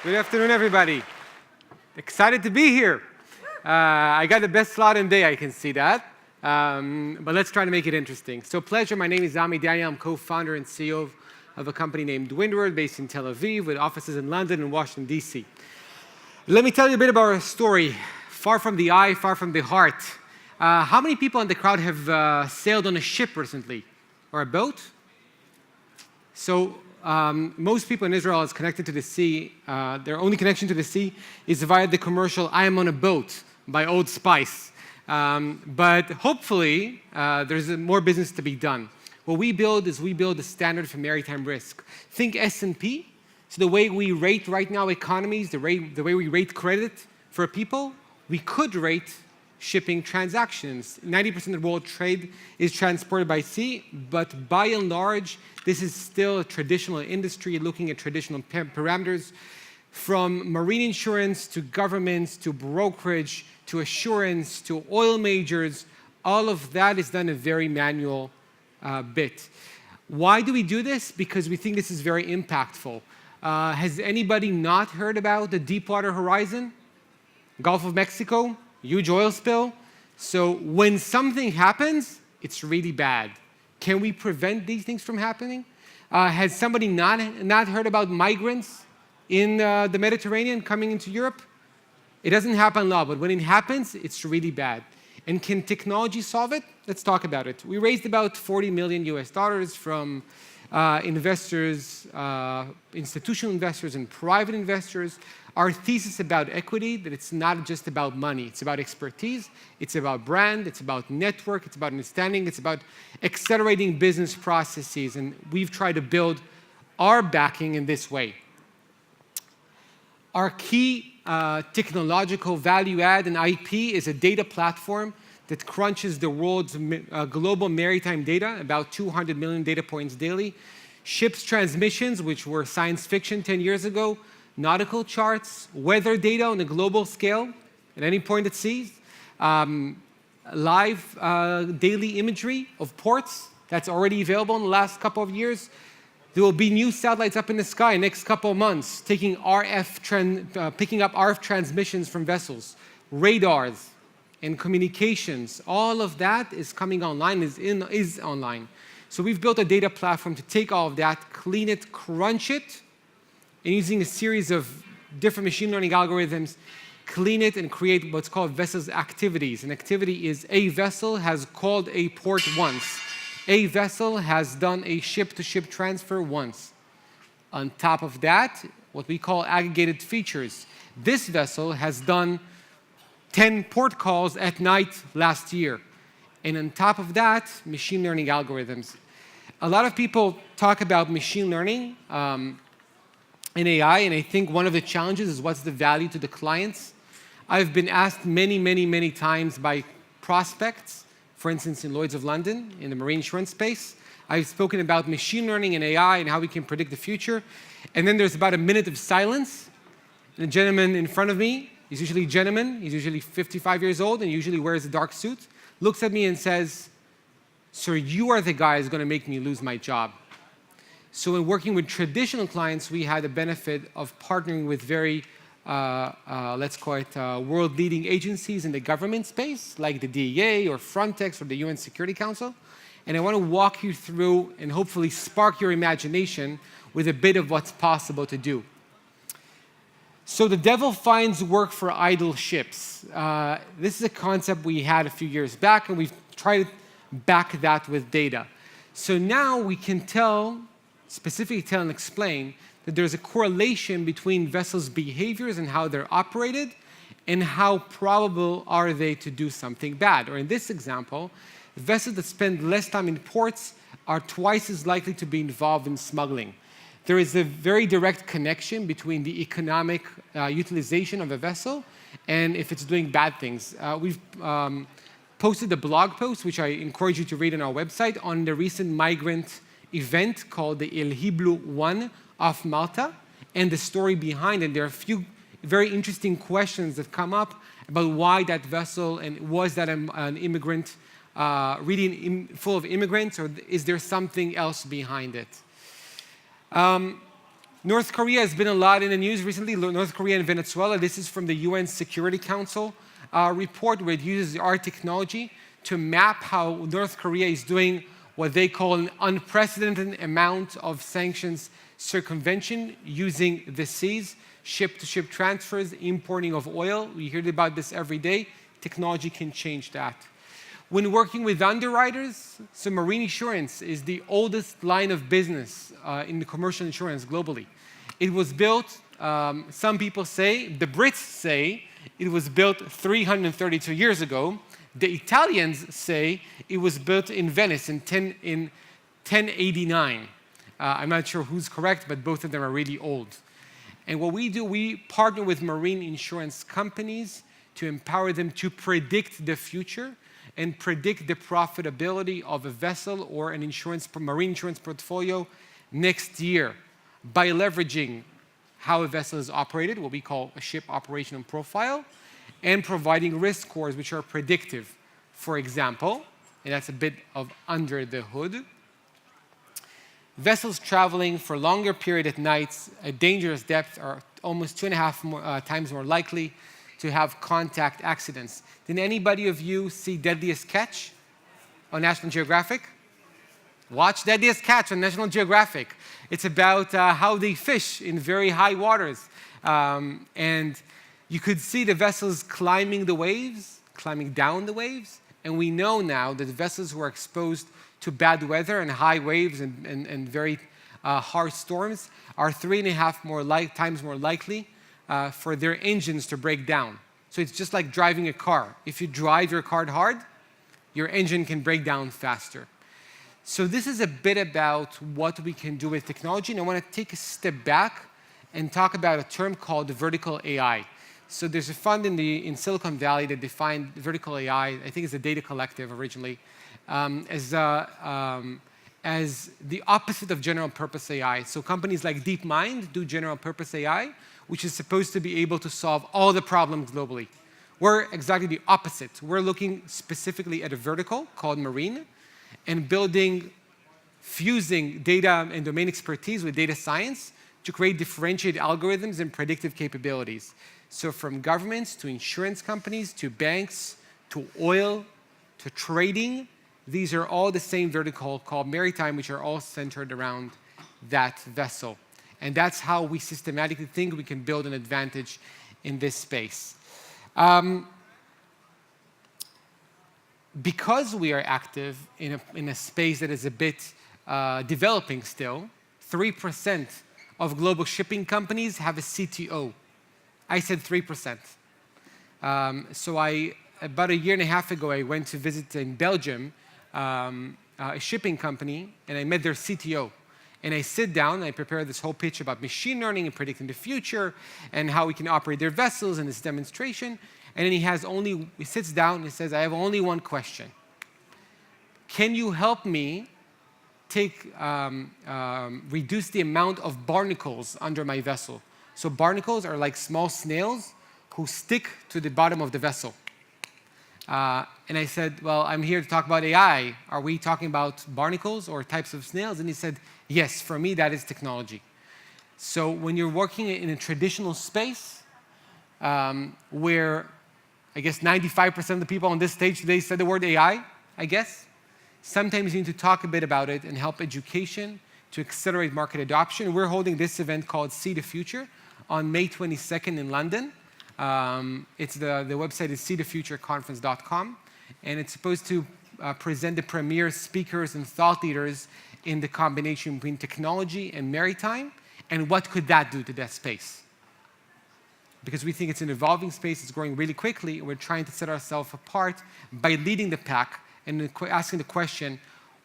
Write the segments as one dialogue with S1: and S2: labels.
S1: Good afternoon, everybody. Excited to be here. I got the best slot in day, I can see that. But let's try to make it interesting. So pleasure, my name is Ami Daniel. I'm co-founder and CEO of a company named Windward, based in Tel Aviv, with offices in London and Washington, D.C. Let me tell you a bit about our story. Far from the eye, far from the heart. How many people in the crowd have sailed on a ship recently? Or a boat? So most people in Israel is connected to the sea. Their only connection to the sea is via the commercial "I am on a boat" by Old Spice. But hopefully, there's more business to be done. What we build is a standard for maritime risk. Think S&P. So the way we rate right now economies, the way we rate credit for people, we could rate shipping transactions. 90% of the world trade is transported by sea, but by and large, this is still a traditional industry looking at traditional parameters, from marine insurance to governments to brokerage to assurance to oil majors. All of that is done a very manual bit. Why do we do this? Because we think this is very impactful. Has anybody not heard about the Deepwater Horizon? Gulf of Mexico? Huge oil spill. So when something happens, it's really bad. Can we prevent these things from happening? Has somebody not heard about migrants in the Mediterranean coming into Europe? It doesn't happen a lot, but when it happens, it's really bad. And can technology solve it? Let's talk about it. We raised about $40 million from investors, institutional investors and private investors. Our thesis about equity, that it's not just about money, it's about expertise, it's about brand, it's about network, it's about understanding, it's about accelerating business processes, and we've tried to build our backing in this way. Our key technological value add and IP is a data platform that crunches the world's global maritime data, about 200 million data points daily, ships transmissions, which were science fiction 10 years ago, nautical charts, weather data on a global scale at any point at sea, live daily imagery of ports that's already available in the last couple of years. There will be new satellites up in the sky next couple of months, picking up RF transmissions from vessels, radars, and communications. All of that is coming online, is online. So we've built a data platform to take all of that, clean it, crunch it, and using a series of different machine learning algorithms, clean it and create what's called vessels activities. An activity is a vessel has called a port once. A vessel has done a ship-to-ship transfer once. On top of that, what we call aggregated features. This vessel has done 10 port calls at night last year. And on top of that, machine learning algorithms. A lot of people talk about machine learning in AI, and I think one of the challenges is what's the value to the clients. I've been asked many times by prospects, for instance, in Lloyd's of London, in the marine insurance space. I've spoken about machine learning and AI and how we can predict the future. And then there's about a minute of silence. And the gentleman in front of me, he's usually a gentleman, he's usually 55 years old and usually wears a dark suit, looks at me and says, "Sir, you are the guy who's going to make me lose my job." So in working with traditional clients, we had the benefit of partnering with very, let's call it world-leading agencies in the government space, like the DEA or Frontex or the UN Security Council. And I want to walk you through and hopefully spark your imagination with a bit of what's possible to do. So the devil finds work for idle ships. This is a concept we had a few years back, and we've tried to back that with data. So now we can specifically tell and explain that there's a correlation between vessels' behaviors and how they're operated and how probable are they to do something bad. Or in this example, vessels that spend less time in ports are twice as likely to be involved in smuggling. There is a very direct connection between the economic utilization of a vessel and if it's doing bad things. We've posted a blog post, which I encourage you to read on our website, on the recent migrant event called the El Hiblu 1 off Malta, and the story behind it. There are a few very interesting questions that come up about why that vessel, and was that an immigrant, really full of immigrants, or is there something else behind it? North Korea has been a lot in the news recently. North Korea and Venezuela. This is from the UN Security Council report, where it uses our technology to map how North Korea is doing what they call an unprecedented amount of sanctions circumvention using the seas, ship-to-ship transfers, importing of oil. We hear about this every day. Technology can change that. When working with underwriters, so marine insurance is the oldest line of business in the commercial insurance globally. It was built, some people say, the Brits say, it was built 332 years ago. The Italians say it was built in Venice in 1089. I'm not sure who's correct, but both of them are really old. And what we do, we partner with marine insurance companies to empower them to predict the future and predict the profitability of a vessel or an marine insurance portfolio next year by leveraging how a vessel is operated, what we call a ship operational profile, and providing risk scores which are predictive. For example, and that's a bit of under the hood, vessels traveling for longer period at nights at dangerous depths are almost 2.5 times more likely to have contact accidents. Did anybody of you see Deadliest Catch on National Geographic? Watch Deadliest Catch on National Geographic. It's about how they fish in very high waters. And you could see the vessels climbing the waves, climbing down the waves. And we know now that vessels who are exposed to bad weather and high waves and very harsh storms are 3.5 times more likely for their engines to break down. So it's just like driving a car. If you drive your car hard, your engine can break down faster. So this is a bit about what we can do with technology, and I want to take a step back and talk about a term called vertical AI. So there's a fund in Silicon Valley that defined vertical AI, I think it's a data collective originally, as the opposite of general purpose AI. So companies like DeepMind do general purpose AI, which is supposed to be able to solve all the problems globally. We're exactly the opposite. We're looking specifically at a vertical called marine and fusing data and domain expertise with data science to create differentiated algorithms and predictive capabilities. So from governments to insurance companies to banks to oil to trading, these are all the same vertical called maritime, which are all centered around that vessel. And that's how we systematically think we can build an advantage in this space. Because we are active in a space that is a bit developing still, 3% of global shipping companies have a CTO. I said 3%. So about 1.5 years ago, I went to visit in Belgium a shipping company, and I met their CTO. And I sit down and I prepare this whole pitch about machine learning and predicting the future and how we can operate their vessels in this demonstration. And then he sits down and he says, I have only one question. Can you help me reduce the amount of barnacles under my vessel? So barnacles are like small snails who stick to the bottom of the vessel. And I said, well, I'm here to talk about AI. Are we talking about barnacles or types of snails? And he said, yes, for me, that is technology. So when you're working in a traditional space where I guess 95% of the people on this stage today said the word AI, I guess, sometimes you need to talk a bit about it and help education to accelerate market adoption. We're holding this event called See the Future on May 22nd in London. The website is seethefutureconference.com, and it's supposed to present the premier speakers and thought leaders in the combination between technology and maritime, and what could that do to that space. Because we think it's an evolving space, it's growing really quickly, and we're trying to set ourselves apart by leading the pack and asking the question,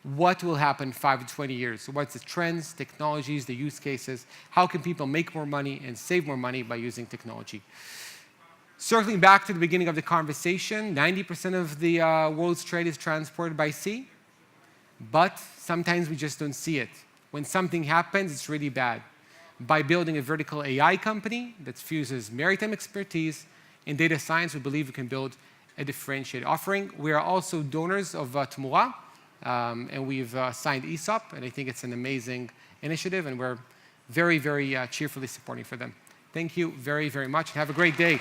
S1: what will happen 5 to 20 years? So what's the trends, technologies, the use cases? How can people make more money and save more money by using technology? Circling back to the beginning of the conversation, 90% of the world's trade is transported by sea, but sometimes we just don't see it. When something happens, it's really bad. By building a vertical AI company that fuses maritime expertise and data science, we believe we can build a differentiated offering. We are also donors of Tmura, and we've signed ESOP, and I think it's an amazing initiative, and we're very, very cheerfully supporting for them. Thank you very, very much. Have a great day.